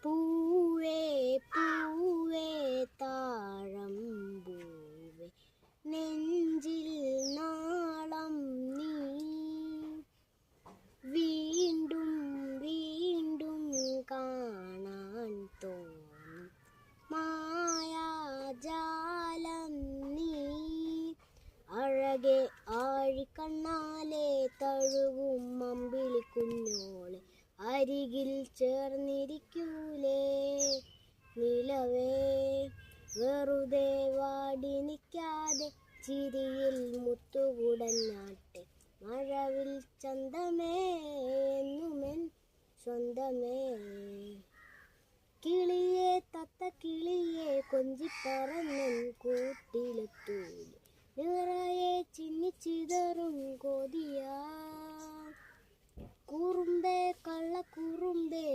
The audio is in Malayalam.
പൂവേ പൂവേ താഴമ്പൂവേ നെഞ്ചിൽ നാളം നീ വീണ്ടും വീണ്ടും കാണാൻ തോന്നും മായാജാലം നീ അഴകെ ആഴിക്കണ്ണാലെ തഴുകും അമ്പിളി കുഞ്ഞോളെ അരികിൽ ചേർന്നിരിക്കൂലേ നിലവേ വെറുതെ വാടി നിൽക്കാതെ ചിരിയിൽ മുത്തുകുടഞ്ഞാട്ടെ മഴവിൽ ചന്തമേ എന്നുമെൻ സ്വന്തമേ കിളിയെ തത്ത കിളിയെ കൊഞ്ചിപ്പറന്നൻ കൂട്ടിലെത്തൂലെ നിറയെ ചിന്നിച്ചിതറും കൊതിയാ കുറുമ്പേ കള്ള കുറുമ്പേ